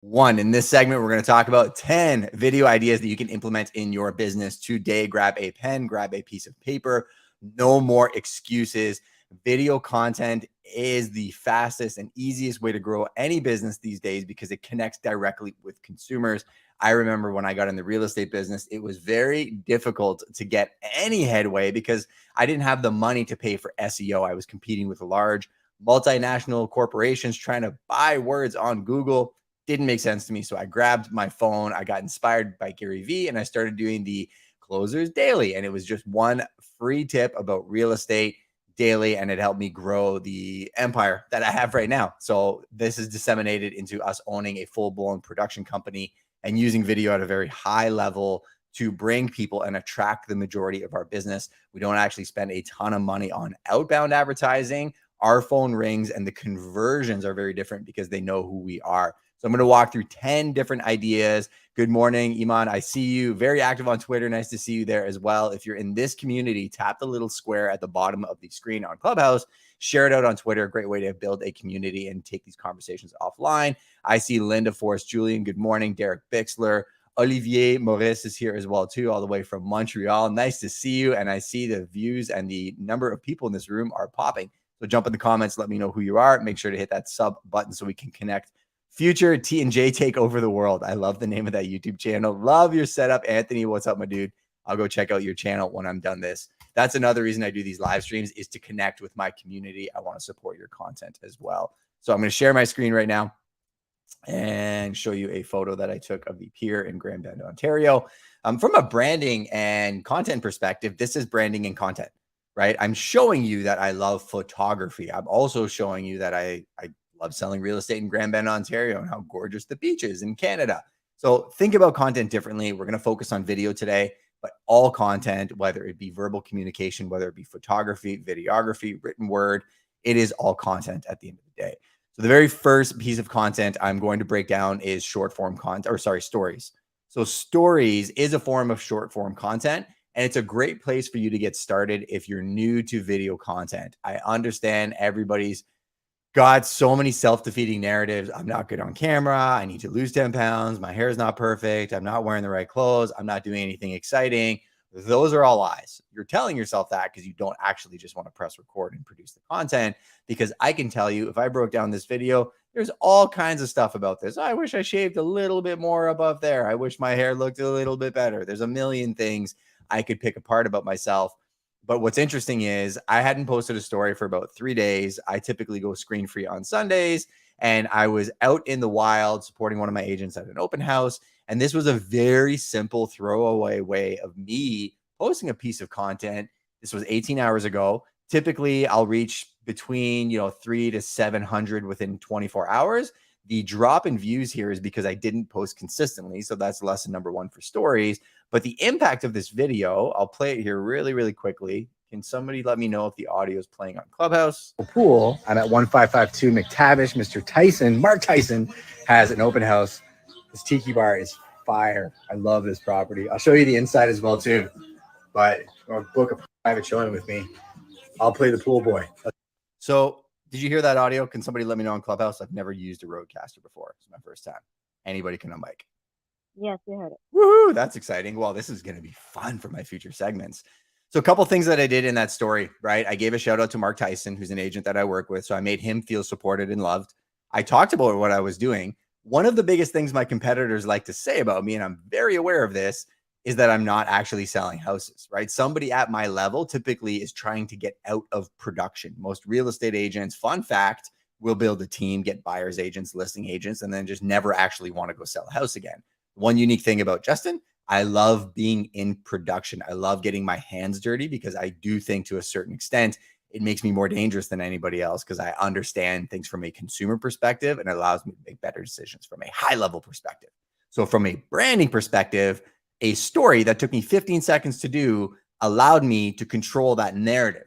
one. In this segment, we're going to talk about 10 video ideas that you can implement in your business today. Grab a pen, grab a piece of paper. No more excuses. Video content is the fastest and easiest way to grow any business these days because it connects directly with consumers. I remember when I got in the real estate business, it was very difficult to get any headway because I didn't have the money to pay for SEO. I was competing with large multinational corporations trying to buy words on Google. Didn't make sense to me. So I grabbed my phone. I got inspired by Gary Vee and I started doing the Closers Daily. And it was just one free tip about real estate daily. And it helped me grow the empire that I have right now. So this is disseminated into us owning a full-blown production company and using video at a very high level to bring people and attract the majority of our business. We don't actually spend a ton of money on outbound advertising. Our phone rings and the conversions are very different because they know who we are. So I'm going to walk through 10 different ideas. Good morning, Iman. I see you very active on Twitter. Nice to see you there as well. If you're in this community, tap the little square at the bottom of the screen on Clubhouse. Share it out on Twitter. A great way to build a community and take these conversations offline. I see Linda Forrest Julian. Good morning. Derek Bixler. Olivier Maurice is here as well, too, all the way from Montreal. Nice to see you. And I see the views and the number of people in this room are popping. So jump in the comments. Let me know who you are. Make sure to hit that sub button so we can connect. Future T&J take over the world. I love the name of that YouTube channel. Love your setup, Anthony. What's up, my dude? I'll go check out your channel when I'm done this. That's another reason I do these live streams is to connect with my community. I want to support your content as well. So I'm going to share my screen right now and show you a photo that I took of the pier in Grand Bend, Ontario. From a branding and content perspective, this is branding and content, right? I'm showing you that I love photography. I'm also showing you that I love selling real estate in Grand Bend, Ontario, and how gorgeous the beach is in Canada. So think about content differently. We're going to focus on video today, but all content, whether it be verbal communication, whether it be photography, videography, written word, it is all content at the end of the day. So the very first piece of content I'm going to break down is short form content, or sorry, stories. So stories is a form of short form content. And it's a great place for you to get started if you're new to video content. I understand everybody's got so many self-defeating narratives. I'm not good on camera. I need to lose 10 pounds. My hair is not perfect. I'm not wearing the right clothes. I'm not doing anything exciting. Those are all lies. You're telling yourself that because you don't actually just want to press record and produce the content. Because I can tell you, if I broke down this video, there's all kinds of stuff about this. I wish I shaved a little bit more above there. I wish my hair looked a little bit better. There's a million things I could pick apart about myself. But what's interesting is I hadn't posted a story for about 3 days. I typically go screen free on Sundays. And I was out in the wild supporting one of my agents at an open house. And this was a very simple throwaway way of me posting a piece of content. This was 18 hours ago. Typically, I'll reach between 300 to 700 within 24 hours. The drop in views here is because I didn't post consistently. So that's lesson number one for stories. But the impact of this video, I'll play it here really, really quickly. Can somebody let me know if the audio is playing on Clubhouse? Pool. I'm at 1552 McTavish. Mr. Tyson, Mark Tyson, has an open house. This tiki bar is fire. I love this property. I'll show you the inside as well too. But I'll book a private showing with me. I'll play the pool boy. So did you hear that audio? Can somebody let me know on Clubhouse? I've never used a Rodecaster before. It's my first time. Anybody can unmic. Yes, we heard it. Woohoo! That's exciting. Well, this is going to be fun for my future segments. So a couple things that I did in that story, right? I gave a shout out to Mark Tyson, who's an agent that I work with. So I made him feel supported and loved. I talked about what I was doing. One of the biggest things my competitors like to say about me, and I'm very aware of this, is that I'm not actually selling houses, right? Somebody at my level typically is trying to get out of production. Most real estate agents, fun fact, will build a team, get buyer's agents, listing agents, and then just never actually want to go sell a house again. One unique thing about Justin, I love being in production. I love getting my hands dirty because I do think to a certain extent, it makes me more dangerous than anybody else because I understand things from a consumer perspective and it allows me to make better decisions from a high level perspective. So from a branding perspective, a story that took me 15 seconds to do allowed me to control that narrative.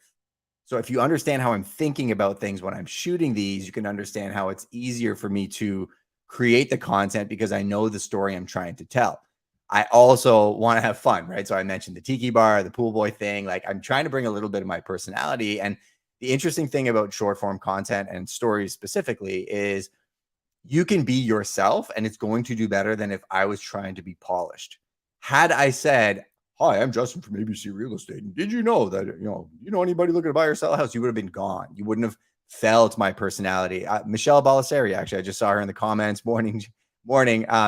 So if you understand how I'm thinking about things when I'm shooting these, you can understand how it's easier for me to create the content because I know the story I'm trying to tell. I also want to have fun, right? So I mentioned the tiki bar, the pool boy thing. Like I'm trying to bring a little bit of my personality. And the interesting thing about short form content and stories specifically is You can be yourself and it's going to do better than if I was trying to be polished. Had I said, hi, I'm Justin from ABC Real Estate, and did you know that, you know anybody looking to buy or sell a house? You would have been gone. You wouldn't have felt my personality. Michelle Balasari, actually, I just saw her in the comments morning.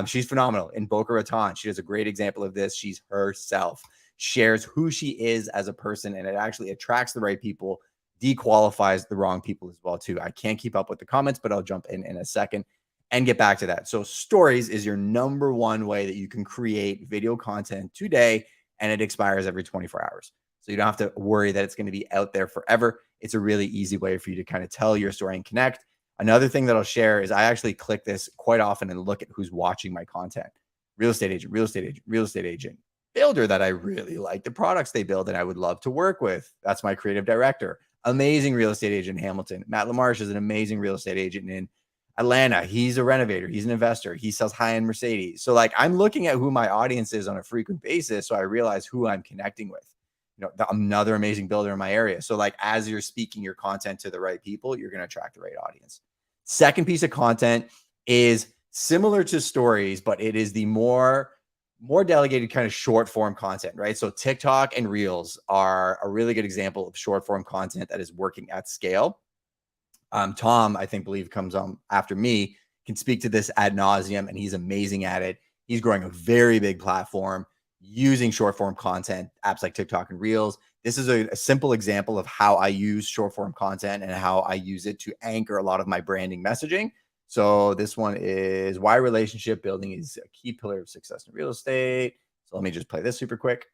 She's phenomenal in Boca Raton. She does a great example of this. She's herself, shares who she is as a person, and it actually attracts the right people, dequalifies the wrong people as well too. I can't keep up with the comments, but I'll jump in a second and get back to that. So stories is your number one way that you can create video content today, and it expires every 24 hours. So you don't have to worry that it's going to be out there forever. It's a really easy way for you to kind of tell your story and connect. Another thing that I'll share is I actually click this quite often and look at who's watching my content. Real estate agent, real estate agent, real estate agent, builder that I really like the products they build and I would love to work with. That's my creative director. Amazing real estate agent in Hamilton. Matt LaMarche is an amazing real estate agent in Atlanta. He's a renovator. He's an investor. He sells high-end Mercedes. So like I'm looking at who my audience is on a frequent basis. So I realize who I'm connecting with. Another amazing builder in my area. So like as you're speaking your content to the right people, you're going to attract the right audience. Second piece of content is similar to stories, but it is the more delegated kind of short form content, right? So TikTok and Reels are a really good example of short form content that is working at scale. Tom, I believe comes on after me, can speak to this ad nauseum, and he's amazing at it. He's growing a very big platform using short form content, apps like TikTok and Reels. This is a simple example of how I use short form content and how I use it to anchor a lot of my branding messaging. So this one is why relationship building is a key pillar of success in real estate. So let me just play this super quick.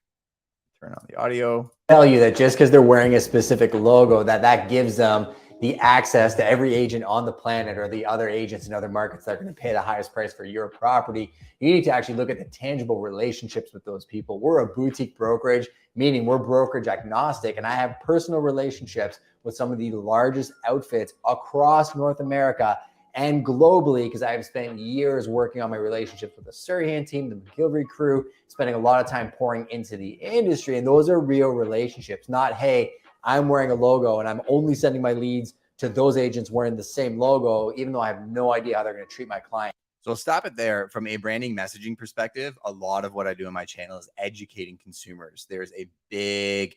Turn on the audio. Tell you that just because they're wearing a specific logo, that gives them the access to every agent on the planet or the other agents in other markets that are going to pay the highest price for your property. You need to actually look at the tangible relationships with those people. We're a boutique brokerage, meaning we're brokerage agnostic, and I have personal relationships with some of the largest outfits across North America and globally, because I have spent years working on my relationships with the Sirhan team, the McGilvery crew, spending a lot of time pouring into the industry. And those are real relationships, not, hey, I'm wearing a logo and I'm only sending my leads to those agents wearing the same logo, even though I have no idea how they're going to treat my client. So stop it there. From a branding messaging perspective, a lot of what I do on my channel is educating consumers. There's a big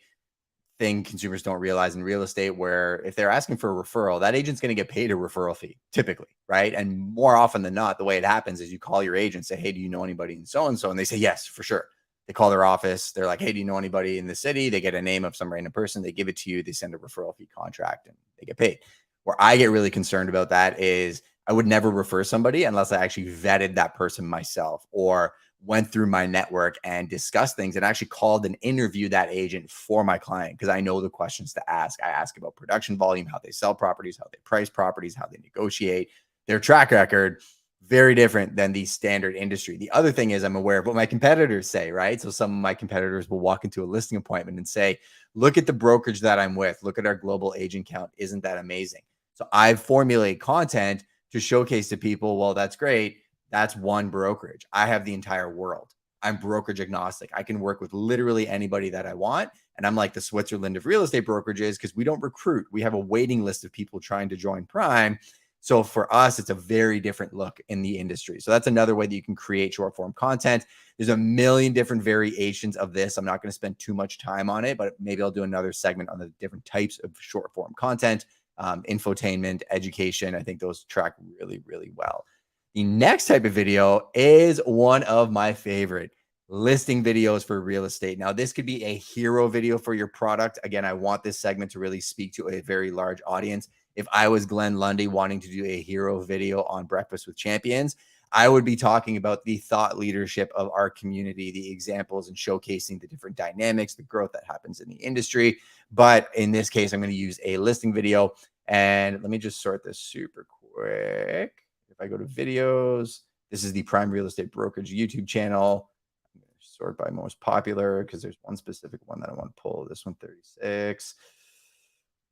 thing consumers don't realize in real estate, where if they're asking for a referral, that agent's going to get paid a referral fee typically, right? And more often than not, the way it happens is you call your agent, say, hey, do you know anybody in so-and-so? And they say, yes, for sure. They call their office. They're like, hey, do you know anybody in the city? They get a name of some random person. They give it to you. They send a referral fee contract and they get paid. Where I get really concerned about that is I would never refer somebody unless I actually vetted that person myself or went through my network and discussed things and actually called and interviewed that agent for my client, because I know the questions to ask. I ask about production volume, how they sell properties, how they price properties, how they negotiate, their track record. Very different than the standard industry. The other thing is I'm aware of what my competitors say, right? So some of my competitors will walk into a listing appointment and say, look at the brokerage that I'm with. Look at our global agent count. Isn't that amazing? So I formulate content to showcase to people, well, that's great. That's one brokerage. I have the entire world. I'm brokerage agnostic. I can work with literally anybody that I want. And I'm like the Switzerland of real estate brokerages because we don't recruit. We have a waiting list of people trying to join Prime. So for us, it's a very different look in the industry. So that's another way that you can create short form content. There's a million different variations of this. I'm not going to spend too much time on it, but maybe I'll do another segment on the different types of short form content, infotainment, education. I think those track really, really well. The next type of video is one of my favorite, listing videos for real estate. Now, this could be a hero video for your product. Again, I want this segment to really speak to a very large audience. If I was Glenn Lundy wanting to do a hero video on Breakfast with Champions, I would be talking about the thought leadership of our community, the examples and showcasing the different dynamics, the growth that happens in the industry. But in this case, I'm going to use a listing video. And let me just sort this super quick. If I go to videos, this is the Prime Real Estate Brokerage YouTube channel. I'm going to sort by most popular because there's one specific one that I want to pull. This one, 36.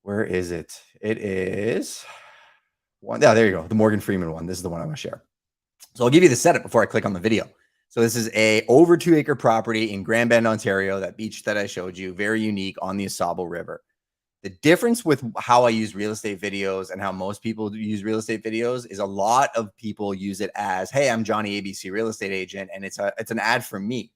Where is it? It is one. Yeah, there you go. The Morgan Freeman one. This is the one I want to share. So I'll give you the setup before I click on the video. So this is a over 2 acre property in Grand Bend, Ontario, that beach that I showed you, very unique on the Asabo River. The difference with how I use real estate videos and how most people use real estate videos is a lot of people use it as, hey, I'm Johnny ABC real estate agent, and it's an ad for me.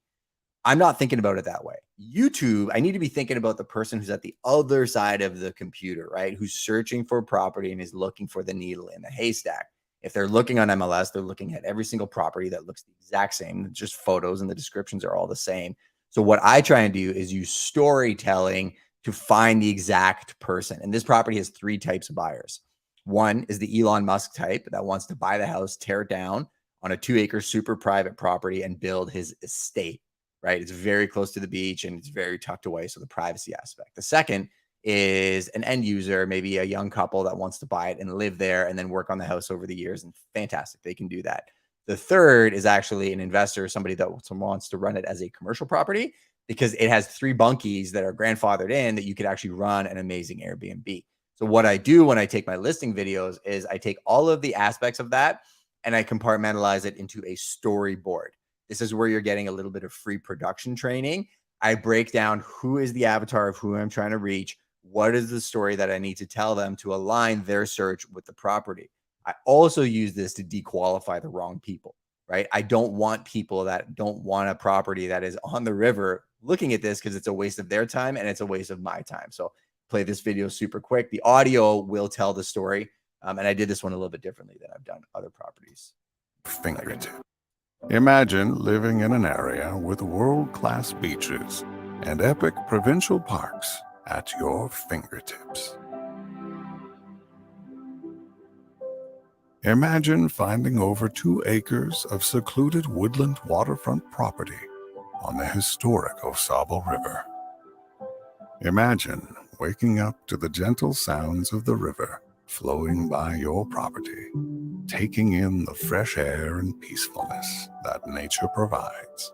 I'm not thinking about it that way. YouTube, I need to be thinking about the person who's at the other side of the computer, right? Who's searching for property and is looking for the needle in the haystack. If they're looking on MLS, they're looking at every single property that looks the exact same, just photos and the descriptions are all the same. So what I try and do is use storytelling to find the exact person. And this property has 3 types of buyers. One is the Elon Musk type that wants to buy the house, tear it down on a 2-acre super private property and build his estate. Right? It's very close to the beach and it's very tucked away. So the privacy aspect. The second is an end user, maybe a young couple that wants to buy it and live there and then work on the house over the years. And fantastic, they can do that. The third is actually an investor, somebody that wants to run it as a commercial property because it has 3 bunkies that are grandfathered in that you could actually run an amazing Airbnb. So what I do when I take my listing videos is I take all of the aspects of that and I compartmentalize it into a storyboard. This is where you're getting a little bit of free production training. I break down who is the avatar of who I'm trying to reach. What is the story that I need to tell them to align their search with the property? I also use this to dequalify the wrong people, right? I don't want people that don't want a property that is on the river looking at this because it's a waste of their time and it's a waste of my time. So play this video super quick. The audio will tell the story. And I did this one a little bit differently than I've done other properties. Fingertip. Imagine living in an area with world-class beaches and epic provincial parks at your fingertips. Imagine finding over 2 acres of secluded woodland waterfront property on the historic Osable River. Imagine waking up to the gentle sounds of the river flowing by your property, taking in the fresh air and peacefulness that nature provides.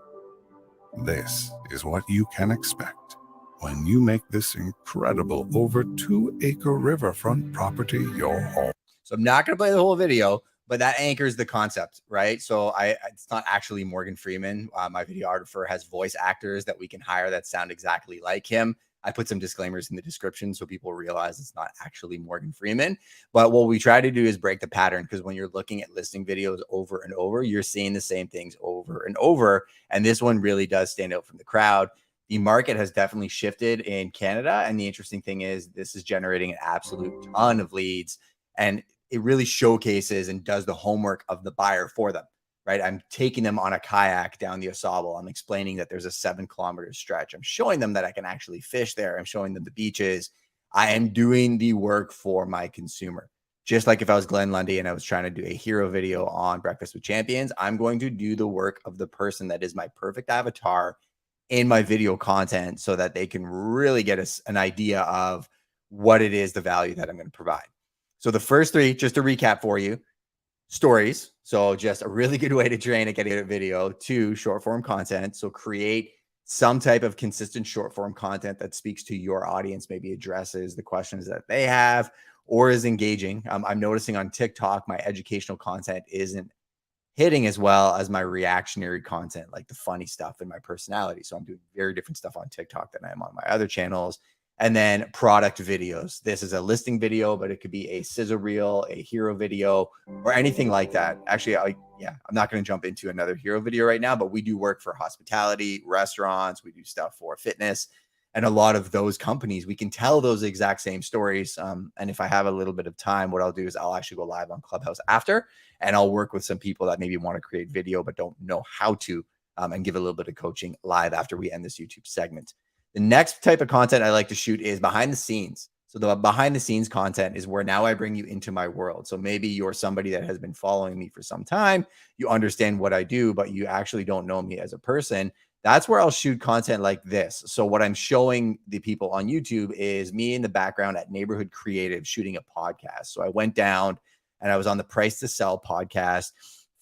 This is what you can expect when you make this incredible over 2-acre riverfront property your home. So I'm not going to play the whole video, but that anchors the concept, right? So it's not actually Morgan Freeman. My videographer has voice actors that we can hire that sound exactly like him. I put some disclaimers in the description so people realize it's not actually Morgan Freeman. But what we try to do is break the pattern, because when you're looking at listing videos over and over, you're seeing the same things over and over. And this one really does stand out from the crowd. The market has definitely shifted in Canada. And the interesting thing is this is generating an absolute ton of leads. And it really showcases and does the homework of the buyer for them. Right? I'm taking them on a kayak down the Osable. I'm explaining that there's a 7-kilometer stretch. I'm showing them that I can actually fish there. I'm showing them the beaches. I am doing the work for my consumer. Just like if I was Glenn Lundy and I was trying to do a hero video on Breakfast with Champions, I'm going to do the work of the person that is my perfect avatar in my video content so that they can really get an idea of what it is, the value that I'm going to provide. So the first 3, just to recap for you: stories. So just a really good way to train at getting a video. 2, short form content. So create some type of consistent short form content that speaks to your audience, maybe addresses the questions that they have or is engaging. I'm noticing on TikTok, my educational content isn't hitting as well as my reactionary content, like the funny stuff and my personality. So I'm doing very different stuff on TikTok than I am on my other channels. And then product videos. This is a listing video, but it could be a sizzle reel, a hero video, or anything like that. Actually, I'm not going to jump into another hero video right now, but we do work for hospitality, restaurants. We do stuff for fitness. And a lot of those companies, we can tell those exact same stories. And if I have a little bit of time, what I'll do is I'll actually go live on Clubhouse after, and I'll work with some people that maybe want to create video but don't know how to, and give a little bit of coaching live after we end this YouTube segment. The next type of content I like to shoot is behind the scenes. So the behind the scenes content is where now I bring you into my world. So maybe you're somebody that has been following me for some time. You understand what I do, but you actually don't know me as a person. That's where I'll shoot content like this. So what I'm showing the people on YouTube is me in the background at Neighborhood Creative shooting a podcast. So I went down and I was on the Price to Sell podcast.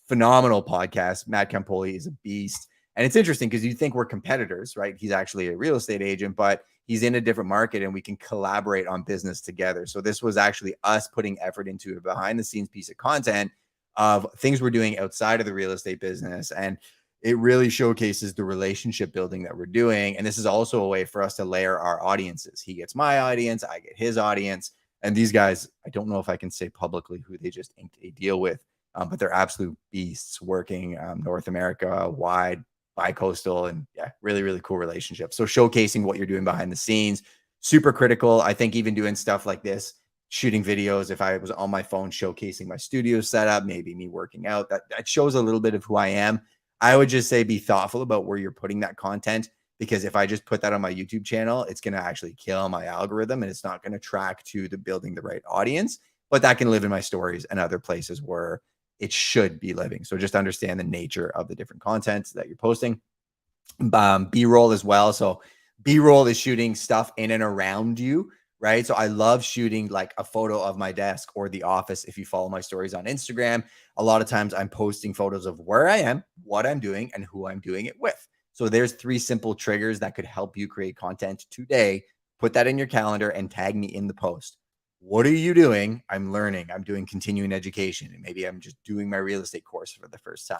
Phenomenal podcast. Matt Campoli is a beast. And it's interesting because you think we're competitors, right? He's actually a real estate agent, but he's in a different market and we can collaborate on business together. So this was actually us putting effort into a behind the scenes piece of content of things we're doing outside of the real estate business. And it really showcases the relationship building that we're doing. And this is also a way for us to layer our audiences. He gets my audience, I get his audience. And these guys, I don't know if I can say publicly who they just inked a deal with, but they're absolute beasts working North America wide, bi-coastal, and yeah, really, really cool relationship. So showcasing what you're doing behind the scenes, super critical. I think even doing stuff like this, shooting videos, if I was on my phone showcasing my studio setup, maybe me working out, that shows a little bit of who I am. I would just say be thoughtful about where you're putting that content, because if I just put that on my YouTube channel, it's going to actually kill my algorithm and it's not going to track to the building the right audience. But that can live in my stories and other places where it should be living. So just understand the nature of the different content that you're posting. B-roll as well. So B-roll is shooting stuff in and around you, right? So I love shooting like a photo of my desk or the office. If you follow my stories on Instagram, a lot of times I'm posting photos of where I am, what I'm doing, and who I'm doing it with. So there's 3 simple triggers that could help you create content today. Put that in your calendar and tag me in the post. What are you doing? I'm learning. I'm doing continuing education. And maybe I'm just doing my real estate course for the first time.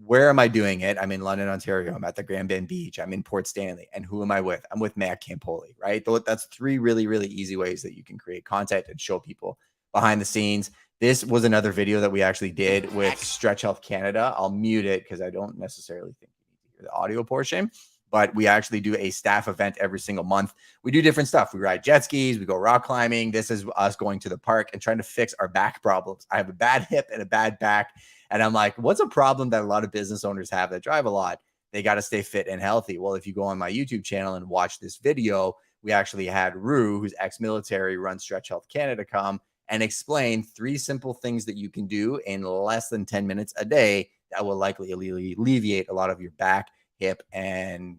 Where am I doing it? I'm in London, Ontario. I'm at the Grand Bend Beach. I'm in Port Stanley. And who am I with? I'm with Matt Campoli, right? That's 3 really, really easy ways that you can create content and show people behind the scenes. This was another video that we actually did with Stretch Health Canada. I'll mute it because I don't necessarily think you need to hear the audio portion, but we actually do a staff event every single month. We do different stuff. We ride jet skis, we go rock climbing. This is us going to the park and trying to fix our back problems. I have a bad hip and a bad back. And I'm like, what's a problem that a lot of business owners have that drive a lot? They got to stay fit and healthy. Well, if you go on my YouTube channel and watch this video, we actually had Rue, who's ex-military, runs Stretch Health Canada, come and explain 3 simple things that you can do in less than 10 minutes a day that will likely alleviate a lot of your back, hip, and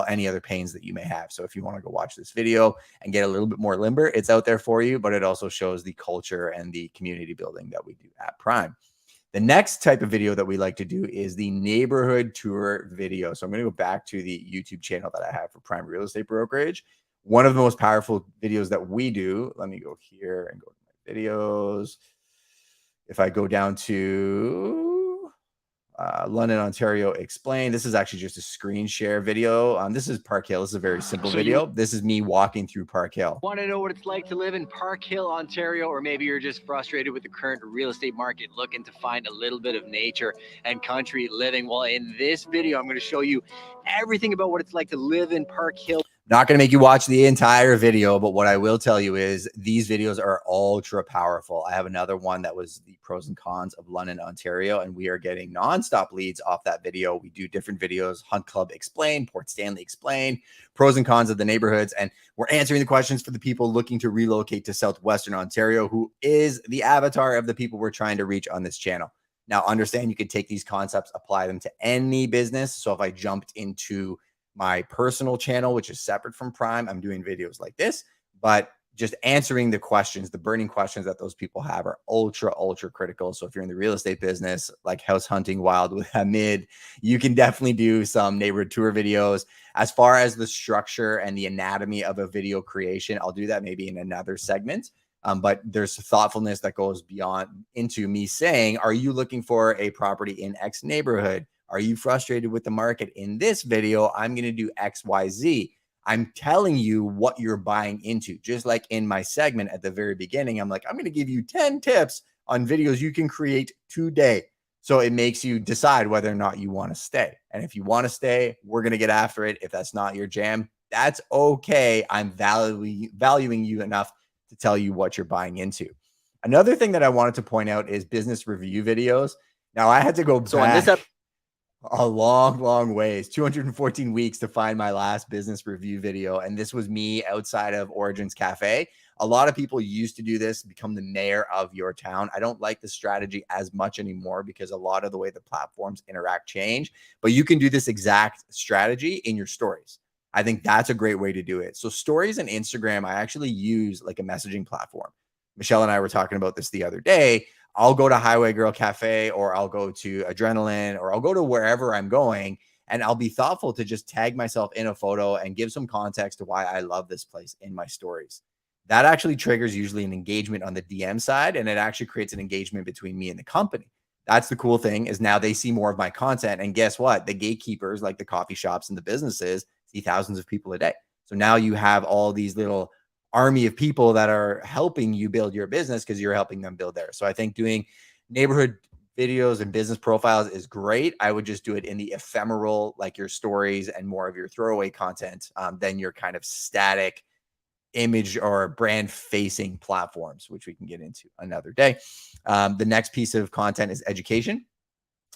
any other pains that you may have. So if you want to go watch this video and get a little bit more limber, it's out there for you, but it also shows the culture and the community building that we do at Prime. The next type of video that we like to do is the neighborhood tour video. So I'm going to go back to the YouTube channel that I have for Prime Real Estate Brokerage. One of the most powerful videos that we do, let me go here and go to my videos. If I go down to London, Ontario Explained, this is actually just a screen share video. This is Park Hill. This is a very simple video. This is me walking through Park Hill. Want to know what it's like to live in Park Hill, Ontario, or maybe you're just frustrated with the current real estate market, looking to find a little bit of nature and country living? Well, in this video, I'm going to show you everything about what it's like to live in Park Hill. Not going to make you watch the entire video, but what I will tell you is these videos are ultra powerful. I have another one that was the pros and cons of London, Ontario, and we are getting nonstop leads off that video. We do different videos: Hunt Club Explained, Port Stanley Explained, pros and cons of the neighborhoods, and we're answering the questions for the people looking to relocate to Southwestern Ontario, who is the avatar of the people we're trying to reach on this channel. Now, understand you could take these concepts, apply them to any business. So if I jumped into my personal channel, which is separate from Prime, I'm doing videos like this, but just answering the questions, the burning questions that those people have are ultra, ultra critical. So if you're in the real estate business, like House Hunting Wild with Hamid, you can definitely do some neighborhood tour videos. As far as the structure and the anatomy of a video creation, I'll do that maybe in another segment. But there's thoughtfulness that goes beyond into me saying, are you looking for a property in X neighborhood? Are you frustrated with the market? In this video, I'm going to do X, Y, Z. I'm telling you what you're buying into. Just like in my segment at the very beginning, I'm like, I'm going to give you 10 tips on videos you can create today. So it makes you decide whether or not you want to stay. And if you want to stay, we're going to get after it. If that's not your jam, that's okay. I'm valuing you enough to tell you what you're buying into. Another thing that I wanted to point out is business review videos. Now I had to go back a long ways, 214 weeks to find my last business review video. And this was me outside of Origins Cafe. A lot of people used to do this, become the mayor of your town. I don't like the strategy as much anymore because a lot of the way the platforms interact change, but you can do this exact strategy in your stories. I think that's a great way to do it. So stories and Instagram, I actually use like a messaging platform. Michelle and I were talking about this the other day. I'll go to Highway Girl Cafe, or I'll go to Adrenaline, or I'll go to wherever I'm going, and I'll be thoughtful to just tag myself in a photo and give some context to why I love this place in my stories. That actually triggers usually an engagement on the DM side, and it actually creates an engagement between me and the company. That's the cool thing, is now they see more of my content. And guess what? The gatekeepers, like the coffee shops and the businesses, see thousands of people a day. So now you have all these little army of people that are helping you build your business because you're helping them build theirs. So I think doing neighborhood videos and business profiles is great. I would just do it in the ephemeral, like your stories and more of your throwaway content than your kind of static image or brand facing platforms, which we can get into another day. The next piece of content is education.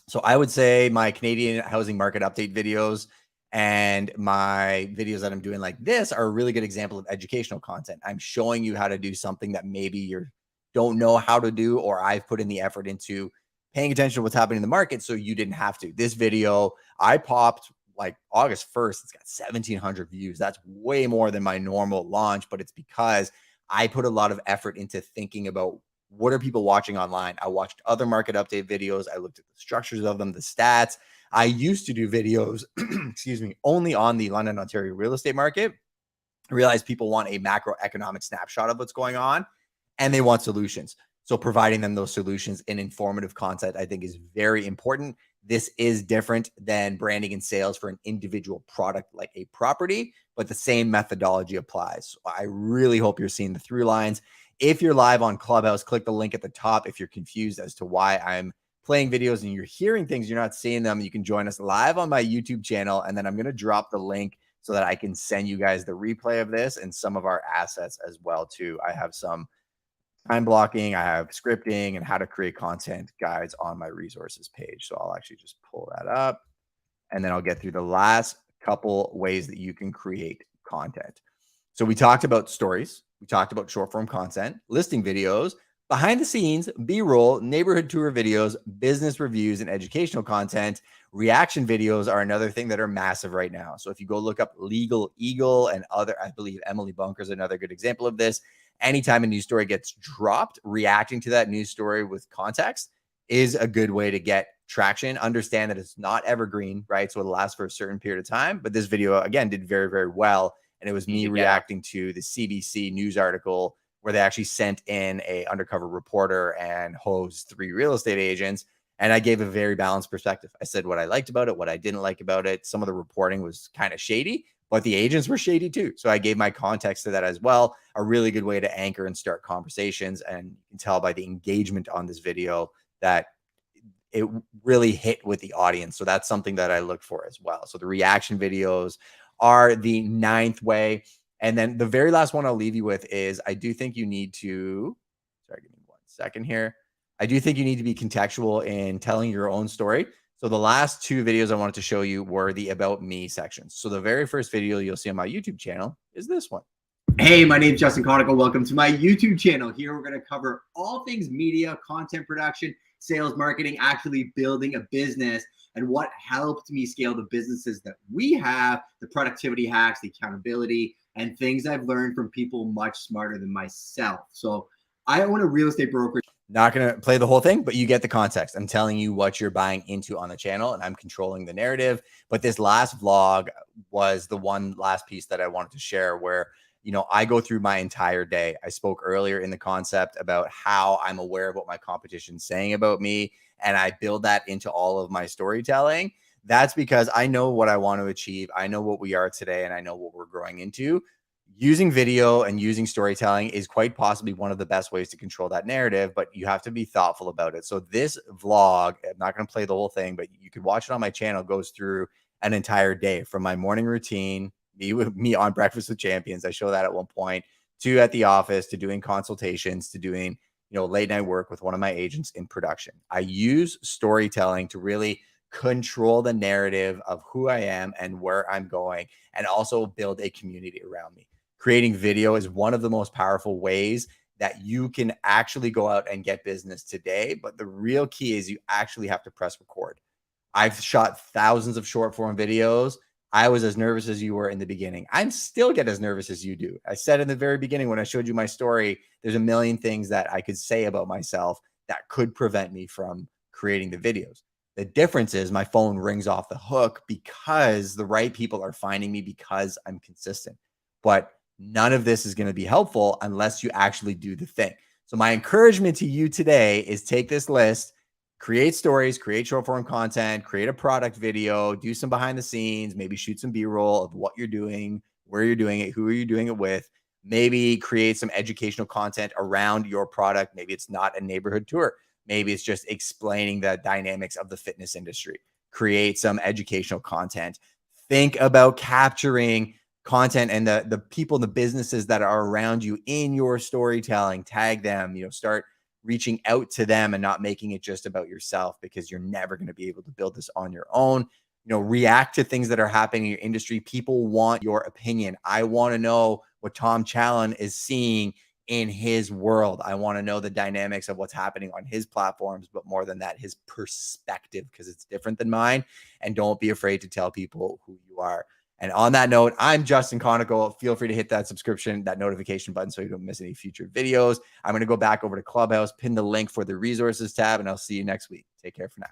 So I would say my Canadian housing market update videos and my videos that I'm doing like this are a really good example of educational content. I'm showing you how to do something that maybe you don't know how to do, or I've put in the effort into paying attention to what's happening in the market so you didn't have to. This video I popped like August 1st. It's got 1,700 views. That's way more than my normal launch, but it's because I put a lot of effort into thinking about what are people watching online. I watched other market update videos. I looked at the structures of them, the stats. I used to do videos, excuse me, only on the London, Ontario real estate market. I realized people want a macroeconomic snapshot of what's going on and they want solutions. So providing them those solutions in informative content, I think, is very important. This is different than branding and sales for an individual product like a property, but the same methodology applies. So I really hope you're seeing the through lines. If you're live on Clubhouse, click the link at the top. If you're confused as to why I'm playing videos and you're hearing things, you're not seeing them, you can join us live on my YouTube channel. And then I'm going to drop the link so that I can send you guys the replay of this and some of our assets as well too. I have some time blocking, I have scripting and how to create content guides on my resources page. So I'll actually just pull that up and then I'll get through the last couple ways that you can create content. So we talked about stories. We talked about short form content, listing videos, behind the scenes, B-roll, neighborhood tour videos, business reviews, and educational content. Reaction videos are another thing that are massive right now. So if you go look up Legal Eagle and other, I believe Emily Bunker's another good example of this. Anytime a news story gets dropped, reacting to that news story with context is a good way to get traction. Understand that it's not evergreen, right? So it'll last for a certain period of time. But this video, again, did very, very well. And it was me reacting to the CBC news article where they actually sent in a undercover reporter and hosed 3 real estate agents. And I gave a very balanced perspective. I said what I liked about it, what I didn't like about it. Some of the reporting was kind of shady, but the agents were shady too. So I gave my context to that as well. A really good way to anchor and start conversations. And you can tell by the engagement on this video that it really hit with the audience. So that's something that I look for as well. So the reaction videos are the 9th way. And then the very last one I'll leave you with is I do think you need to, sorry, give me 1 second here. I do think you need to be contextual in telling your own story. So the last 2 videos I wanted to show you were the About Me sections. So the very first video you'll see on my YouTube channel is this one. Hey, my name is Justin Conical. Welcome to my YouTube channel. Here we're going to cover all things media, content production, sales, marketing, actually building a business, and what helped me scale the businesses that we have, the productivity hacks, the accountability, and things I've learned from people much smarter than myself. So I own a real estate brokerage. Not going to play the whole thing, but you get the context. I'm telling you what you're buying into on the channel, and I'm controlling the narrative. But this last vlog was the one last piece that I wanted to share where, you know, I go through my entire day. I spoke earlier in the concept about how I'm aware of what my competition's saying about me, and I build that into all of my storytelling. That's because I know what I want to achieve. I know what we are today, and I know what we're growing into. Using video and using storytelling is quite possibly one of the best ways to control that narrative, but you have to be thoughtful about it. So this vlog, I'm not going to play the whole thing, but you could watch it on my channel, goes through an entire day from my morning routine, me on Breakfast with Champions. I show that at one point, to at the office, to doing consultations, to doing, you know, late night work with one of my agents in production. I use storytelling to really control the narrative of who I am and where I'm going, and also build a community around me. Creating video is one of the most powerful ways that you can actually go out and get business today. But the real key is you actually have to press record. I've shot thousands of short form videos. I was as nervous as you were in the beginning. I still get as nervous as you do. I said in the very beginning when I showed you my story, there's a million things that I could say about myself that could prevent me from creating the videos. The difference is my phone rings off the hook because the right people are finding me because I'm consistent. But none of this is going to be helpful unless you actually do the thing. So my encouragement to you today is take this list, create stories, create short form content, create a product video, do some behind the scenes, maybe shoot some B-roll of what you're doing, where you're doing it, who are you doing it with, maybe create some educational content around your product. Maybe it's not a neighborhood tour. Maybe it's just explaining the dynamics of the fitness industry. Create some educational content. Think about capturing content and the people and the businesses that are around you in your storytelling. Tag them, start reaching out to them and not making it just about yourself, because you're never going to be able to build this on your own. React to things that are happening in your industry. People want your opinion. I want to know what Tom Challen is seeing in his world. I want to know the dynamics of what's happening on his platforms, but more than that, his perspective, because it's different than mine. And don't be afraid to tell people who you are. And on that note, I'm Justin Conical. Feel free to hit that subscription, that notification button, so you don't miss any future videos. I'm going to go back over to Clubhouse, pin the link for the resources tab, and I'll see you next week. Take care for now.